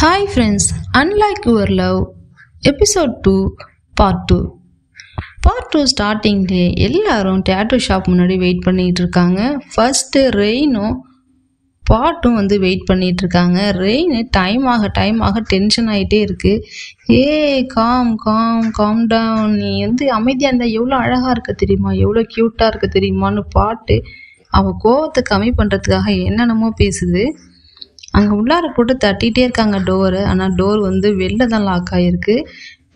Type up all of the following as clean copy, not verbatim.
Hi friends, Unlike Your Love, Episode 2, Part 2. Part 2 ஸ்டார்டிங்லே எல்லாரும் tattoo shop முன்னாடி wait பண்ணிட்டு இருக்காங்க. ஃபர்ஸ்ட் ரெயினும் பாட்டும் வெயிட் பண்ணிட்டு இருக்காங்க. ரெயின் டைம் ஆக டென்ஷன் ஆகிட்டே இருக்கு. காம் காம் காம் டவுன், நீ அமைதியாக இருந்தால் எவ்வளோ அழகாக இருக்க தெரியுமா, எவ்வளோ க்யூட்டாக இருக்க தெரியுமான்னு பாட்டு அவள் கோவத்தை கம்மி பண்ணுறதுக்காக என்னென்னமோ பேசுது. அங்கே உள்ளார போட்டு தட்டிகிட்டே இருக்காங்க டோரை. ஆனால் டோர் வெளில தான் லாக் ஆகிருக்கு.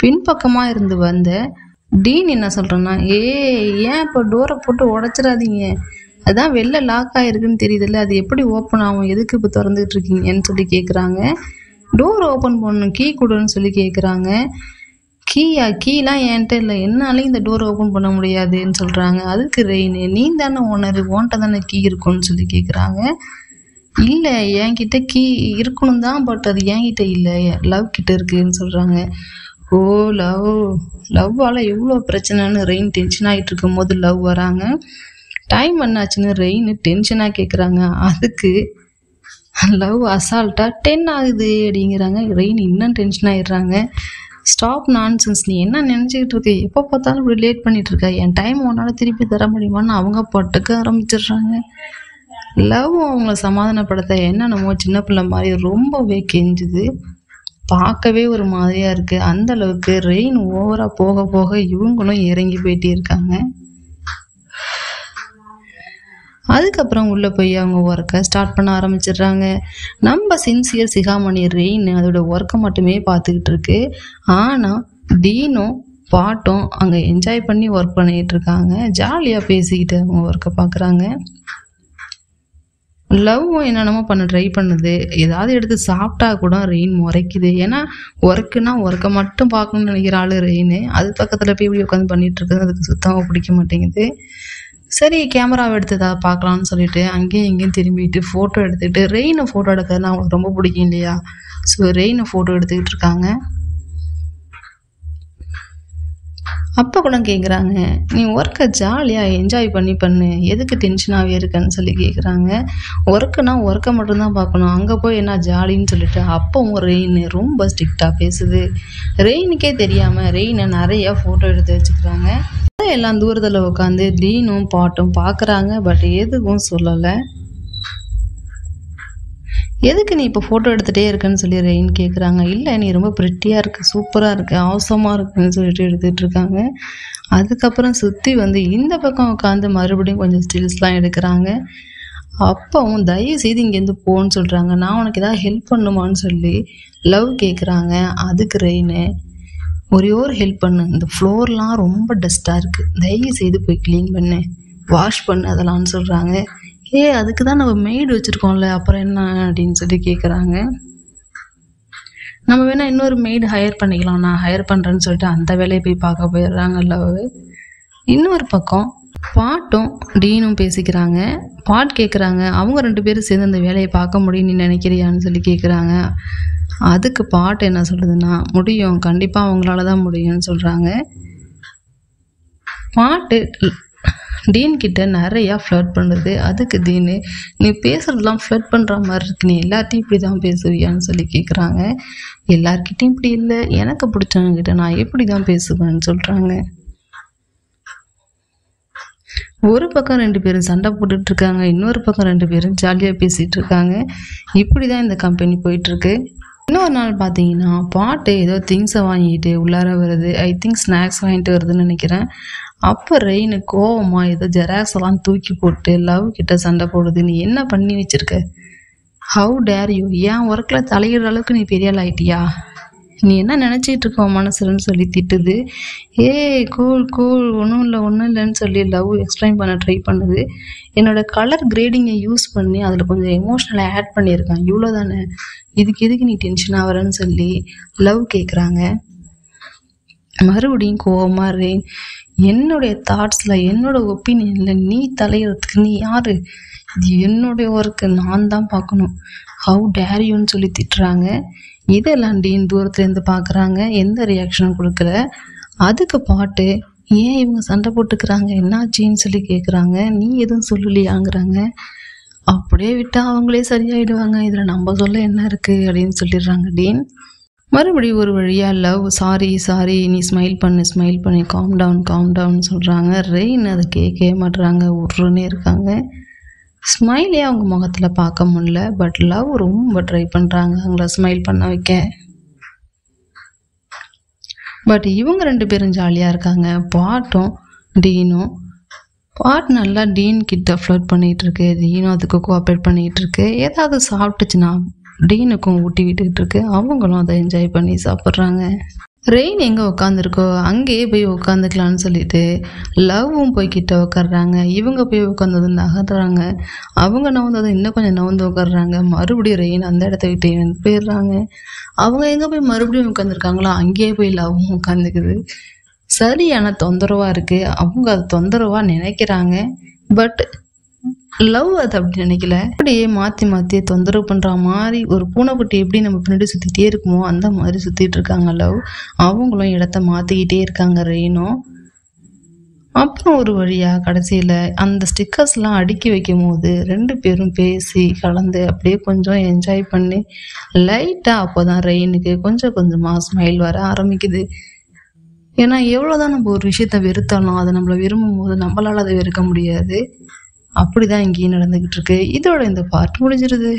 பின்பக்கமாக இருந்து வந்த டீன் என்ன சொல்கிறேன்னா, ஏன் இப்போ டோரை போட்டு உடச்சிடாதீங்க, அதுதான் வெளில லாக் ஆகிருக்குன்னு தெரியுதுல்ல, அது எப்படி ஓப்பன் ஆகும், எதுக்கு இப்போ திறந்துட்டு இருக்கீங்கன்னு சொல்லி கேட்குறாங்க. டோர் ஓப்பன் பண்ணணும், கீ கொடுன்னு சொல்லி கேட்குறாங்க. கீலாம் என்கிட்ட இல்லை, என்னாலையும் இந்த டோர் ஓப்பன் பண்ண முடியாதுன்னு சொல்கிறாங்க. அதுக்கு ரெயின், நீ தானே ஓனர், ஓன்ட்ட தானே கீ இருக்குன்னு சொல்லி கேட்குறாங்க. இல்லை என்கிட்ட கீ இருக்கணும் தான், பட் அது என்கிட்ட இல்லை, லவ் கிட்ட இருக்குன்னு சொல்கிறாங்க. ஓ லவ்வால் எவ்வளோ பிரச்சனைன்னு ரெயின் டென்ஷன் ஆகிட்டு இருக்கும் போது லவ் வராங்க. டைம் என்னாச்சுன்னு ரெயின் டென்ஷனாக கேட்குறாங்க. அதுக்கு லவ் அசால்ட்டாக 10 ஆகுது அப்படிங்கிறாங்க. ரெயின் இன்னும் டென்ஷன் ஆகிடுறாங்க. ஸ்டாப் நான்சென்ஸ், நீ என்ன நினச்சிக்கிட்டு இருக்க, எப்போ பார்த்தாலும் இப்படி லேட் பண்ணிகிட்டு இருக்க, என் டைம் உன்னால் திருப்பி தர முடியுமான்னு அவங்க பட்டுக்க ஆரம்பிச்சிடுறாங்க. லவ் அவங்கள சமாதானப்படுத்த என்னென்னமோ சின்ன பிள்ளை மாதிரி ரொம்பவே கெஞ்சுது. பார்க்கவே ஒரு மாதிரியாக இருக்குது. அந்த அளவுக்கு ரெயின் ஓவராக போக போக இவங்களும் இறங்கி போயிட்டே இருக்காங்க. அதுக்கப்புறம் உள்ளே போய் அவங்க ஒர்க்கை ஸ்டார்ட் பண்ண ஆரம்பிச்சிடுறாங்க. நம்ம சின்சியர் சிகாமணி ரெயின் அதோட ஒர்க்கை மட்டுமே பார்த்துக்கிட்டு இருக்கு. ஆனால் டீனும் பாட்டும் அங்கே என்ஜாய் பண்ணி ஒர்க் பண்ணிகிட்டு இருக்காங்க. ஜாலியாக பேசிக்கிட்டு அவங்க ஒர்க்கை பார்க்குறாங்க. லவ்வும் என்னென்னமோ பண்ண ட்ரை பண்ணுது. ஏதாவது எடுத்து சாப்பிட்டா கூட ரெயின் முறைக்குது. ஏன்னா ஒர்க்குன்னா ஒர்க்கை மட்டும் பார்க்கணும்னு நினைக்கிற ஆள் ரெயின். அது பக்கத்தில் போய் இப்படி உட்காந்து பண்ணிட்டு இருக்குது. அதுக்கு சுத்தமாக பிடிக்க மாட்டேங்குது. சரி கேமராவை எடுத்ததா பார்க்கலான்னு சொல்லிட்டு அங்கேயும் இங்கேயும் திரும்பிட்டு ஃபோட்டோ எடுத்துக்கிட்டு, ரெயினை ஃபோட்டோ எடுக்கிறதுனா அவங்களுக்கு ரொம்ப பிடிக்கும் இல்லையா, ஸோ ரெயினை ஃபோட்டோ எடுத்துக்கிட்டு இருக்காங்க. அப்போ கூட கேட்குறாங்க, நீ ஒர்க்கை ஜாலியாக என்ஜாய் பண்ணு, எதுக்கு டென்ஷனாகவே இருக்கன்னு சொல்லி கேட்குறாங்க. ஒர்க்குனா ஒர்க்கை மட்டும்தான் பார்க்கணும், அங்கே போய் என்ன ஜாலின்னு சொல்லிட்டு அப்போவும் ரெயின் ரொம்ப ஸ்ட்ரிக்டாக பேசுது. ரெயினுக்கே தெரியாமல் ரெயினை நிறையா ஃபோட்டோ எடுத்து வச்சுக்கிறாங்க. எல்லாம் தூரத்தில் உட்காந்து டீனும் பாட்டும் பார்க்குறாங்க. பட் எதுவும் சொல்லலை. எதுக்கு நீ இப்போ ஃபோட்டோ எடுத்துகிட்டே இருக்கன்னு சொல்லி ரெயின் கேட்குறாங்க. இல்லை நீ ரொம்ப ப்ரிட்டியாக இருக்கு, சூப்பராக இருக்கு, அவசரமாக இருக்குன்னு சொல்லிட்டு எடுத்துகிட்டு இருக்காங்க. அதுக்கப்புறம் சுற்றி இந்த பக்கம் உட்காந்து மறுபடியும் கொஞ்சம் ஸ்டில்ஸ்லாம் எடுக்கிறாங்க. அப்பவும் தயவு செய்து இங்கேருந்து போன்னு சொல்கிறாங்க. நான் உனக்கு ஏதாவது ஹெல்ப் பண்ணுமான்னு சொல்லி லவ் கேட்குறாங்க. அதுக்கு ரெயின், ஒரே ஒரு ஹெல்ப் பண்ணு, இந்த ஃப்ளோர்லாம் ரொம்ப டஸ்ட்டாக இருக்குது, தயவு செய்து போய் க்ளீன் பண்ணு, வாஷ் பண்ணு அதெல்லாம்னு சொல்கிறாங்க. அதுக்கு தான் நம்ம மெய்டு வச்சுருக்கோம்ல, அப்புறம் என்ன அப்படின்னு சொல்லி கேட்குறாங்க. நம்ம வேணால் இன்னொரு மெய்டு ஹையர் பண்ணிக்கலாம், நான் ஹையர் பண்ணுறேன்னு சொல்லிட்டு அந்த வேலையை போய் பார்க்க போயிடுறாங்க லவ். இன்னொரு பக்கம் பாட்டும் டீனும் பேசிக்கிறாங்க. பாட் கேட்குறாங்க, அவங்க 2 பேரும் சேர்ந்து அந்த வேலையை பார்க்க முடியும் நீ நினைக்கிறியான்னு சொல்லி கேட்குறாங்க. அதுக்கு பாட்டு என்ன சொல்லுதுன்னா, முடியும், கண்டிப்பாக அவங்களால தான் முடியும்னு சொல்கிறாங்க. பாட்டு டீன் கிட்ட நிறையா ஃப்ளர்ட் பண்ணுறது. அதுக்கு டீனு, நீ பேசுகிறதுலாம் ஃப்ளர்ட் பண்ணுற மாதிரி இருக்கு, நீ எல்லார்ட்டையும் இப்படி தான் பேசுவியான்னு சொல்லி கேட்குறாங்க. எல்லார்கிட்டையும் இப்படி இல்லை, எனக்கு பிடிச்சவங்ககிட்ட நான் எப்படி தான் பேசுவேன்னு சொல்கிறாங்க. ஒரு பக்கம் 2 பேரும் சண்டை போட்டுட்டு இருக்காங்க, இன்னொரு பக்கம் 2 பேரும் ஜாலியாக பேசிகிட்டு இருக்காங்க. இப்படி தான் இந்த கம்பெனி போயிட்டுருக்கு. இன்னொரு நாள் பார்த்தீங்கன்னா பாட்டு ஏதோ திங்ஸை வாங்கிட்டு உள்ளார வருது. ஐ திங்க் ஸ்நாக்ஸ் வாங்கிட்டு வருதுன்னு நினைக்கிறேன். அப்போ ரெயின் கோவமா ஏதோ ஜெராக்ஸ் எல்லாம் தூக்கி போட்டு லவ் கிட்ட சண்டை போடுது. நீ என்ன பண்ணி வச்சிருக்க, ஹவு டேர் யூ, என் ஒர்க்கில் தலையிடுற அளவுக்கு நீ பெரிய ஆள் ஆயிட்டியா, நீ என்ன நினச்சிட்டு இருக்க மனசுலன்னு சொல்லி திட்டுது. கூல் ஒன்றும் இல்லைன்னு சொல்லி லவ் எக்ஸ்பிளைன் பண்ண ட்ரை பண்ணுது. என்னோட கலர் கிரேடிங்கை யூஸ் பண்ணி அதில் கொஞ்சம் எமோஷ்னலாக ஆட் பண்ணியிருக்கேன், இவ்வளோ தானே, இதுக்கு எதுக்கு நீ டென்ஷன் ஆகிறன்னு சொல்லி லவ் கேட்குறாங்க. மறுபடியும் கோவமாக ரெயின், என்னுடைய தாட்ஸில் என்னோட ஒப்பீனியனில் நீ தலையிடறதுக்கு நீ யார், இது என்னுடைய ஒர்க்கு, நான் தான் பார்க்கணும், ஹவு டேர் யூன்னு சொல்லி திட்டுறாங்க. இதெல்லாம் டீன் தூரத்துலேருந்து பார்க்குறாங்க, எந்த ரியாக்ஷனும் கொடுக்கல. அதுக்கு பாட்டு, ஏன் இவங்க சண்டை போட்டுக்கிறாங்க, என்னாச்சின்னு சொல்லி கேட்குறாங்க. நீ எதுவும் சொல்லலையாங்கிறாங்க. அப்படியே விட்டா அவங்களே சரியாயிடுவாங்க, இதுல நம்ம சொல்ல என்ன இருக்கு அப்படின்னு சொல்லிடுறாங்க டீன். மறுபடியும் ஒரு வழியா லவ் சாரி சாரி நீ ஸ்மைல் பண்ணி காம் டவுன் சொல்றாங்க. ரெயின் அதை கேட்கவே மாட்டுறாங்க, உருன்னே இருக்காங்க. ஸ்மைலே அவங்க முகத்துல பார்க்க முடியல. பட் லவ் ரொம்ப ட்ரை பண்றாங்க அவங்கள ஸ்மைல் பண்ண வைக்க. பட் இவங்க 2 பேரும் ஜாலியா இருக்காங்க, பாட்டும் டீனும். பாட் நல்லா டீன் கிட்ட ஃப்ளர்ட் பண்ணிட்டு இருக்கு, டீனும் அதுக்கு கோஆப்ரேட் பண்ணிட்டு இருக்கு. ஏதாவது சாப்பிட்டுச்சுன்னா டீனுக்கும் ஊட்டி விட்டுக்கிட்டு இருக்கு, அவங்களும் அதை என்ஜாய் பண்ணி சாப்பிட்றாங்க. ரெயின் எங்கே உட்காந்துருக்கோ அங்கேயே போய் உட்காந்துக்கலான்னு சொல்லிட்டு லவ்வும் போய் கிட்ட உட்காடுறாங்க. இவங்க போய் உட்காந்தது நகர்றாங்க, அவங்க நவுந்தது இன்னும் கொஞ்சம் நவுந்து உட்காடுறாங்க. மறுபடியும் ரெயின் அந்த இடத்த விட்டு வந்து போயிடுறாங்க. அவங்க எங்கே போய் மறுபடியும் உட்காந்துருக்காங்களோ அங்கேயே போய் லவ்வும் உட்காந்துக்குது. சரியான தொந்தரவாக இருக்குது. அவங்க அது தொந்தரவாக நினைக்கிறாங்க, பட் லவ் அது அப்படி நினைக்கல. அப்படியே மாற்றி மாற்றி தொந்தரவு பண்ணுற மாதிரி ஒரு பூனைக்குட்டி எப்படி நம்ம பின்னாடி சுற்றிட்டே இருக்குமோ அந்த மாதிரி சுற்றிட்டு இருக்காங்க லவ். அவங்களும் இடத்த மாற்றிக்கிட்டே இருக்காங்க ரெயினும். அப்புறம் ஒரு வழியாக கடைசியில் அந்த ஸ்டிக்கர்ஸ்லாம் அடுக்கி வைக்கும் போது 2 பேரும் பேசி கலந்து அப்படியே கொஞ்சம் என்ஜாய் பண்ணி லைட்டாக அப்போ தான் ரெயினுக்கு கொஞ்சம் கொஞ்சமாக ஸ்மைல் வர ஆரம்பிக்குது. ஏன்னா எவ்வளோதான் நம்ம ஒரு விஷயத்த வெறுத்தாலும் அதை நம்மளை விரும்பும் போது நம்மளால் அதை வெறுக்க முடியாது. அப்படிதான் இங்கேயும் நடந்துகிட்டு இருக்கு. இதோட இந்த பார்ட் முடிஞ்சிருது.